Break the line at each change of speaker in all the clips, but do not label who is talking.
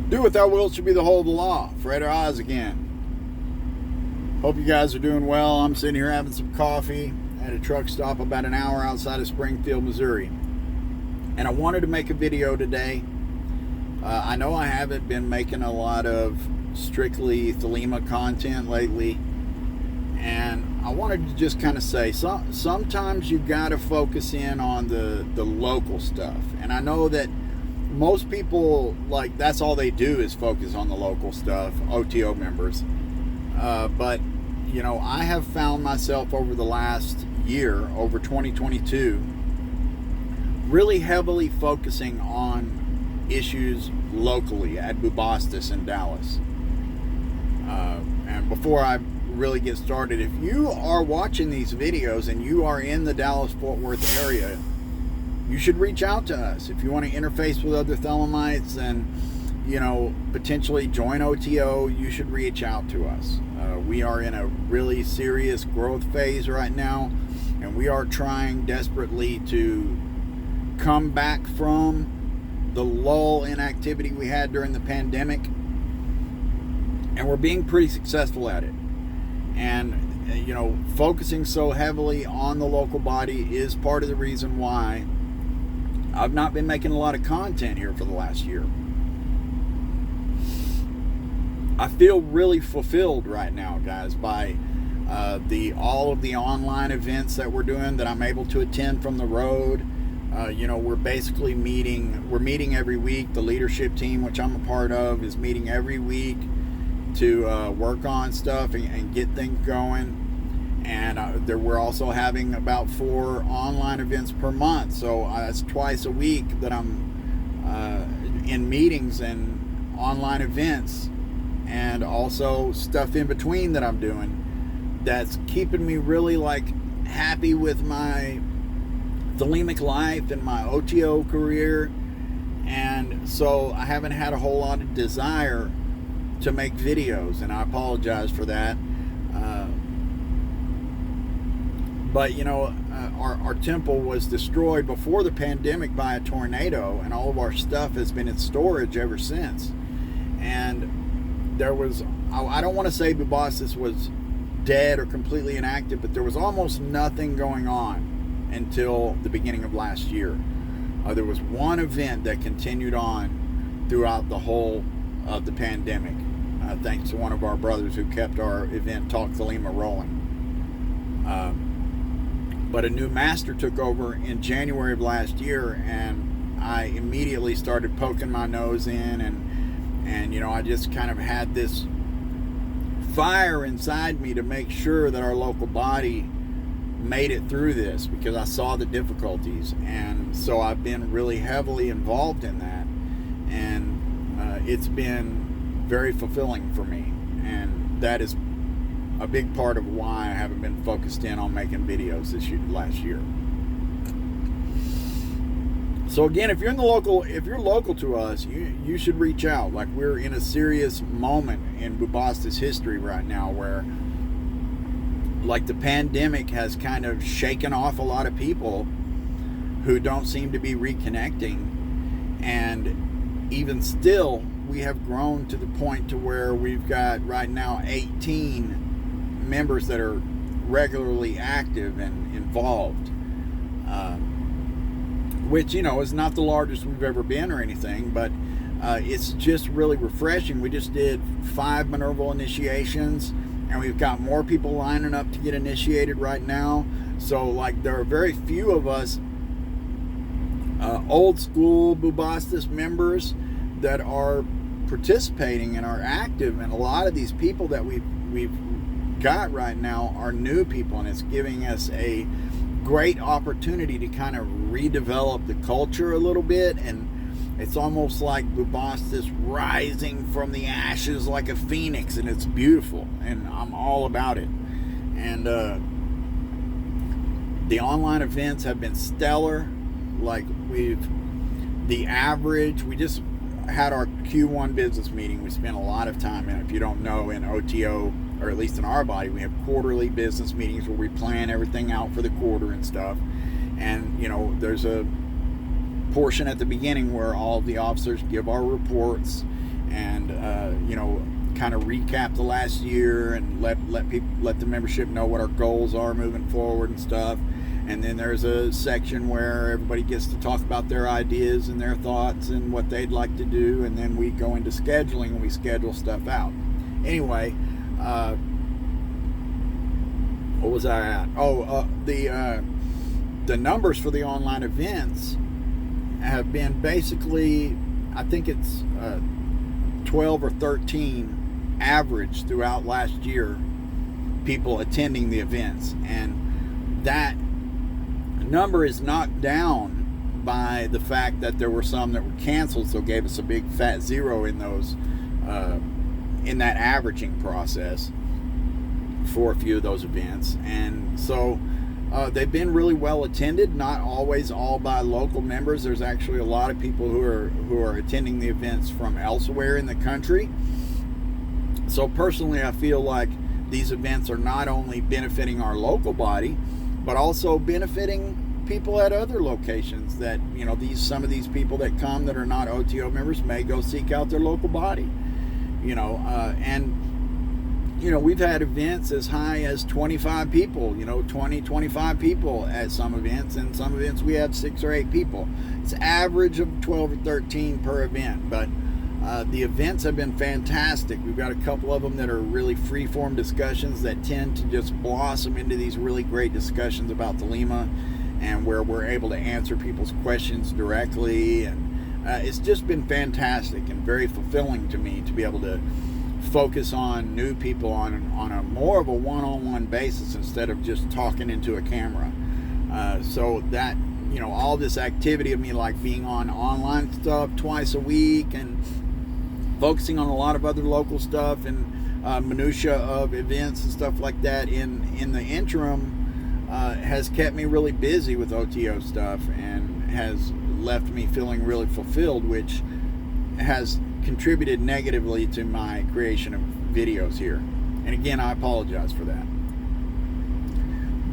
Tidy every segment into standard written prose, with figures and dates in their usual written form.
Do what thou wilt should be the whole of the law. Frater again. Hope you guys are doing well. I'm sitting here having some coffee at a truck stop about an hour outside of Springfield, Missouri. And I wanted to make a video today. I know I haven't been making a lot of strictly Thelema content lately. And I wanted to just kind of say, sometimes you got to focus in on the local stuff. And I know that most people, like, that's all they do is focus on the local stuff, OTO members. But, you know, I have found myself over the last year, over 2022, really heavily focusing on issues locally at Bubastis in Dallas. And before I really get started, if you are watching these videos and you are in the Dallas-Fort Worth area, you should reach out to us. If you want to interface with other Thelemites and, you know, potentially join OTO, you should reach out to us. We are in a really serious growth phase right now, and we are trying desperately to come back from the lull in activity we had during the pandemic, and we're being pretty successful at it. And, you know, focusing so heavily on the local body is part of the reason why I've not been making a lot of content here for the last year. I feel really fulfilled right now, guys, by all of the online events that we're doing, that I'm able to attend from the road. You know, we're basically meeting every week. The leadership team, which I'm a part of, is meeting every week to work on stuff and get things going. And we're also having about 4 online events per month. So that's twice a week that I'm in meetings and online events, and also stuff in between that I'm doing that's keeping me really, like, happy with my Thelemic life and my OTO career. And so I haven't had a whole lot of desire to make videos, and I apologize for that. But, you know, our temple was destroyed before the pandemic by a tornado, and all of our stuff has been in storage ever since. And there was, I don't want to say Bubastis was dead or completely inactive, but there was almost nothing going on until the beginning of last year. There was one event that continued on throughout the whole of the pandemic, thanks to one of our brothers who kept our event, Talk Thelema, rolling. But a new master took over in January of last year, and I immediately started poking my nose in, and you know, I just kind of had this fire inside me to make sure that our local body made it through this, because I saw the difficulties. And so I've been really heavily involved in that, and it's been very fulfilling for me, and that is a big part of why I haven't been focused in on making videos last year. So again, if you're local to us, you should reach out. Like, we're in a serious moment in Bubastis history right now where, like, the pandemic has kind of shaken off a lot of people who don't seem to be reconnecting. And even still, we have grown to the point to where we've got right now 18 members that are regularly active and involved, which, you know, is not the largest we've ever been or anything, but it's just really refreshing. We just did 5 Minerval initiations, and we've got more people lining up to get initiated right now. So, like, there are very few of us old school Bubastis members that are participating and are active, and a lot of these people that we've got right now are new people, and it's giving us a great opportunity to kind of redevelop the culture a little bit. And it's almost like Bubastis rising from the ashes like a phoenix, and it's beautiful, and I'm all about it. And the online events have been stellar. Like, we just had our Q1 business meeting. We spent a lot of time, and if you don't know, in OTO, or at least in our body, we have quarterly business meetings where we plan everything out for the quarter and stuff. And, you know, there's a portion at the beginning where all of the officers give our reports, and kind of recap the last year and let the membership know what our goals are moving forward and stuff. And then there's a section where everybody gets to talk about their ideas and their thoughts and what they'd like to do, and then we go into scheduling and we schedule stuff out. Anyway, what was I at? The numbers for the online events have been basically, I think it's 12 or 13 average throughout last year, people attending the events, and that number is knocked down by the fact that there were some that were canceled, so gave us a big fat zero in those in that averaging process for a few of those events. And so they've been really well attended, not always all by local members. There's actually a lot of people who are attending the events from elsewhere in the country. So personally, I feel like these events are not only benefiting our local body, but also benefiting people at other locations that, some of these people that come that are not OTO members may go seek out their local body, we've had events as high as 25 people, 20, 25 people at some events, and some events we had 6 or 8 people. It's average of 12 or 13 per event, but the events have been fantastic. We've got a couple of them that are really free-form discussions that tend to just blossom into these really great discussions about the Lima, and where we're able to answer people's questions directly. And it's just been fantastic and very fulfilling to me to be able to focus on new people on a more of a one-on-one basis instead of just talking into a camera. So that, all this activity of me like being on online stuff twice a week and focusing on a lot of other local stuff and minutia of events and stuff like that in the interim has kept me really busy with OTO stuff and has left me feeling really fulfilled, which has contributed negatively to my creation of videos here. And again, I apologize for that.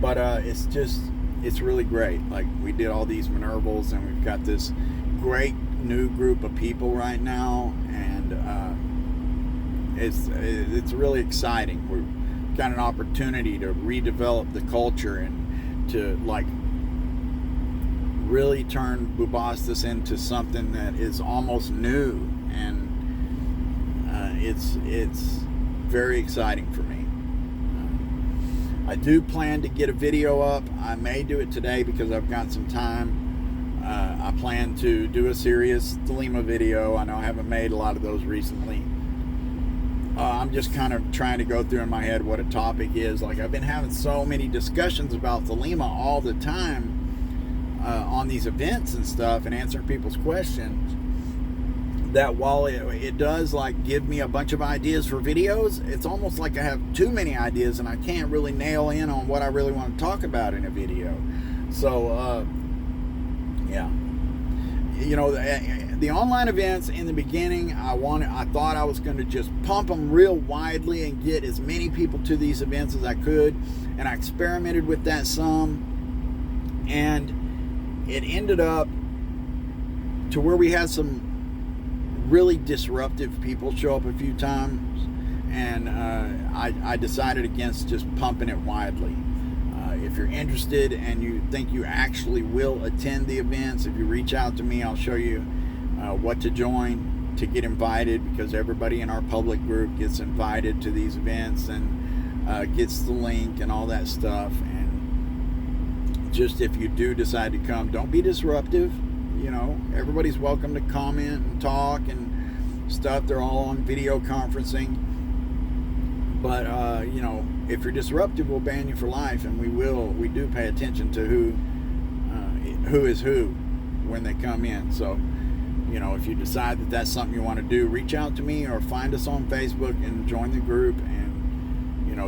But it's really great. Like, we did all these Minervals, and we've got this great new group of people right now, and it's really exciting. We've got an opportunity to redevelop the culture and to really turn Bubastis into something that is almost new, and it's very exciting for me. I do plan to get a video up. I may do it today because I've got some time. I plan to do a serious Thelema video. I know I haven't made a lot of those recently. I'm just kind of trying to go through in my head what a topic is. Like, I've been having so many discussions about Thelema all the time on these events and stuff, and answering people's questions, that while it does give me a bunch of ideas for videos, it's almost like I have too many ideas and I can't really nail in on what I really want to talk about in a video. So yeah, the online events in the beginning, I thought I was going to just pump them real widely and get as many people to these events as I could, and I experimented with that some, and it ended up to where we had some really disruptive people show up a few times, and I decided against just pumping it widely. If you're interested and you think you actually will attend the events, if you reach out to me, I'll show you what to join to get invited, because everybody in our public group gets invited to these events and gets the link and all that stuff. And just, if you do decide to come, don't be disruptive. Everybody's welcome to comment and talk and stuff. They're all on video conferencing. But, if you're disruptive, we'll ban you for life. And we do pay attention to who is who when they come in. So, if you decide that that's something you want to do, reach out to me or find us on Facebook and join the group. And,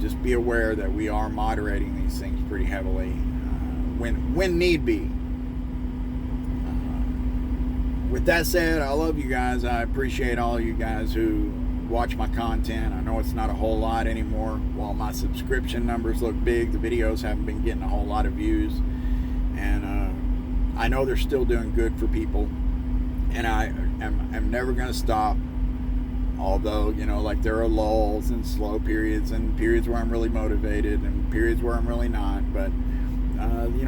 just be aware that we are moderating these things pretty heavily when need be. With that said, I love you guys. I appreciate all you guys who watch my content. I know it's not a whole lot anymore. While my subscription numbers look big, the videos haven't been getting a whole lot of views. And I know they're still doing good for people. And I'm never going to stop Although, like there are lulls and slow periods and periods where I'm really motivated and periods where I'm really not. But,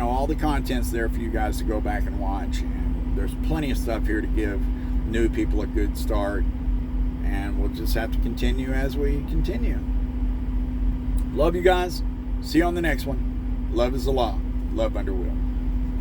all the content's there for you guys to go back and watch. And there's plenty of stuff here to give new people a good start. And we'll just have to continue as we continue. Love you guys. See you on the next one. Love is the law. Love under will.